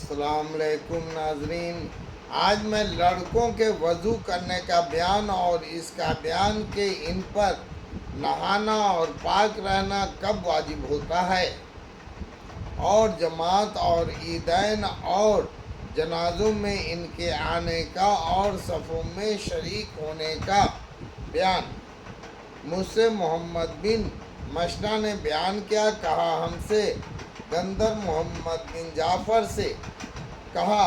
السلام علیکم ناظرین، آج میں لڑکوں کے وضو کرنے کا بیان اور اس کا بیان کہ ان پر نہانا اور پاک رہنا کب واجب ہوتا ہے، اور جماعت اور عیدین اور جنازوں میں ان کے آنے کا اور صفوں میں شریک ہونے کا بیان۔ مجھ سے محمد بن مشنا نے بیان کیا، کہا ہم سے گندر محمد بن جعفر سے، کہا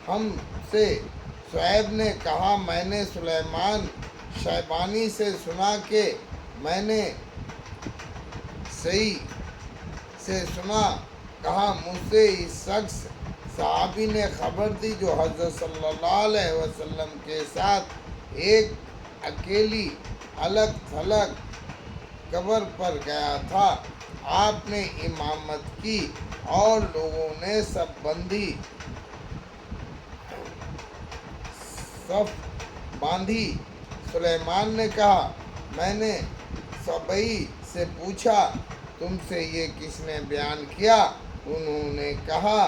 ہم سے شعیب نے، کہا میں نے سلیمان شیبانی سے سنا کہ میں نے سعی سے سنا، کہا مجھ سے اس شخص صحابی نے خبر دی جو حضرت صلی اللہ علیہ وسلم کے ساتھ ایک اکیلی الگ تھلگ قبر پر گیا تھا۔ آپ نے امامت کی اور لوگوں نے صف باندھی۔ سلیمان نے کہا میں نے سبئی سے پوچھا تم سے یہ کس نے بیان کیا؟ انہوں نے کہا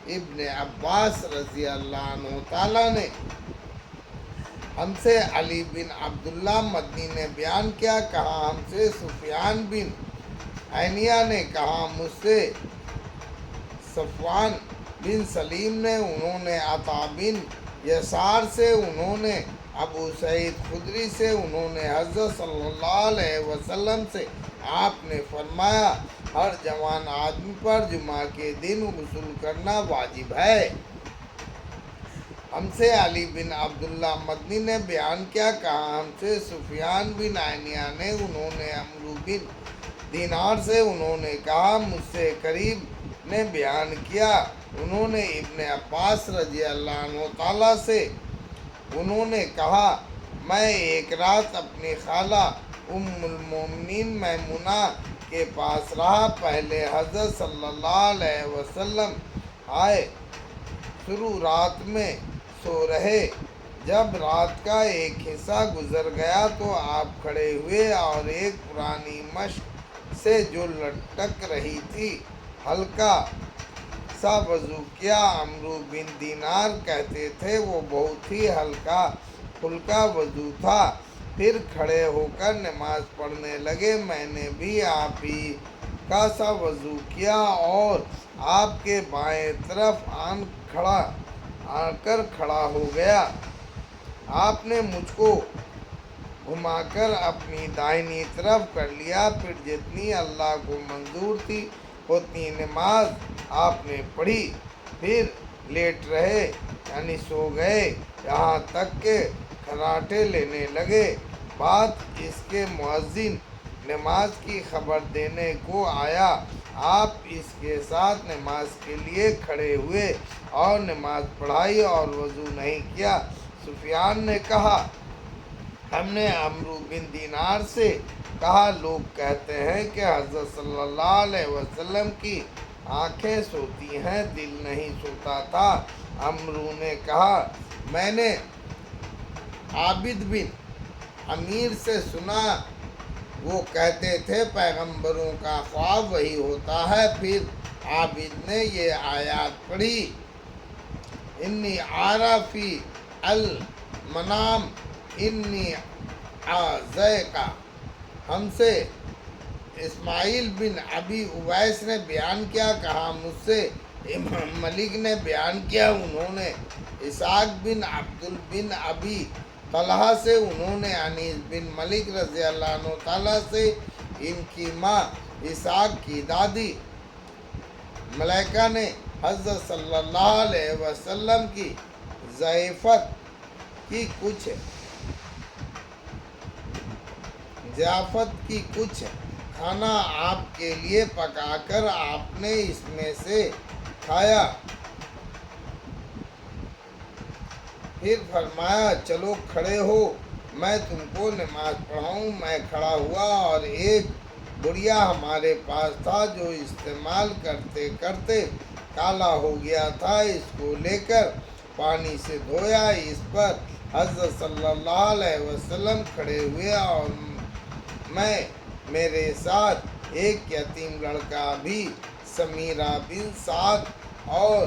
ابن عباس رضی اللہ عنہ تعالیٰ نے۔ ہم سے علی بن عبداللہ مدنی نے بیان کیا، کہا ہم سے سفیان بن عینیہ نے، کہا مجھ سے صفوان بن سلیم نے، انہوں نے عطا بن یسار سے، انہوں نے ابو سعید خدری سے، انہوں نے حضرت صلی اللہ علیہ وسلم سے، آپ نے فرمایا ہر جوان آدمی پر جمعہ کے دن غسل کرنا واجب ہے۔ ہم سے علی بن عبداللہ مدنی نے بیان کیا، کہا ہم سے سفیان بن عینیہ نے، انہوں نے عمرو بن دینار سے، انہوں نے کہا مجھ سے قریب نے بیان کیا، انہوں نے ابن عباس رضی اللہ عنہ تعالیٰ سے، انہوں نے کہا میں ایک رات اپنی خالہ ام المومنین میمونہ کے پاس رہا، پہلے حضرت صلی اللہ علیہ وسلم آئے، شروع رات میں سو رہے، جب رات کا ایک حصہ گزر گیا تو آپ کھڑے ہوئے اور ایک پرانی مشک سے جو لٹک رہی تھی ہلکا سا وضو کیا۔ عمرو بن دینار کہتے تھے وہ بہت ہی ہلکا پھلکا وضو تھا، پھر کھڑے ہو کر نماز پڑھنے لگے۔ میں نے بھی آپ ہی کا سا وضو کیا اور آپ کے بائیں طرف آ کر کھڑا ہو گیا، آپ نے مجھ کو گھما کر اپنی دائنی طرف کر لیا، پھر جتنی اللہ کو منظور تھی اتنی نماز آپ نے پڑھی، پھر لیٹ رہے یعنی سو گئے یہاں تک کہ کھراٹے لینے لگے۔ بات اس کے مؤذن نماز کی خبر دینے کو آیا، آپ اس کے ساتھ نماز کے لیے کھڑے ہوئے اور نماز پڑھائی اور وضو نہیں کیا۔ سفیان نے کہا ہم نے عمرو بن دینار سے کہا لوگ کہتے ہیں کہ حضرت صلی اللہ علیہ وسلم کی آنکھیں سوتی ہیں، دل نہیں سوتا تھا۔ عمرو نے کہا میں نے عابد بن عمیر سے سنا، وہ کہتے تھے پیغمبروں کا خواب وہی ہوتا ہے۔ پھر عابد نے یہ آیات پڑھی انی ارى فی المنام انی اعذیکا۔ ہم سے اسماعیل بن ابی اویس نے بیان کیا، کہا مجھ سے امام ملک نے بیان کیا، انہوں نے اسحاق بن عبد بن ابی طلحہ سے، انہوں نے انیس بن ملک رضی اللہ عنہ تعالیٰ سے، ان کی ماں اسحاق کی دادی ملیکہ نے حضرت صلی اللہ علیہ وسلم کی ضیافت کی کچھ کھانا آپ کے لیے پکا کر آپ نے اس میں سے کھایا، پھر فرمایا چلو کھڑے ہو میں تم کو نماز پڑھاؤں۔ میں کھڑا ہوا اور ایک بڑیا ہمارے پاس تھا جو استعمال کرتے کرتے کالا ہو گیا تھا، اس کو لے کر پانی سے دھویا، اس پر حضرت صلی اللہ علیہ وسلم کھڑے ہوئے اور میں میرے ساتھ ایک یتیم لڑکا بھی سمیرہ بن سعد اور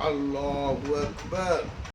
اللہ اکبر.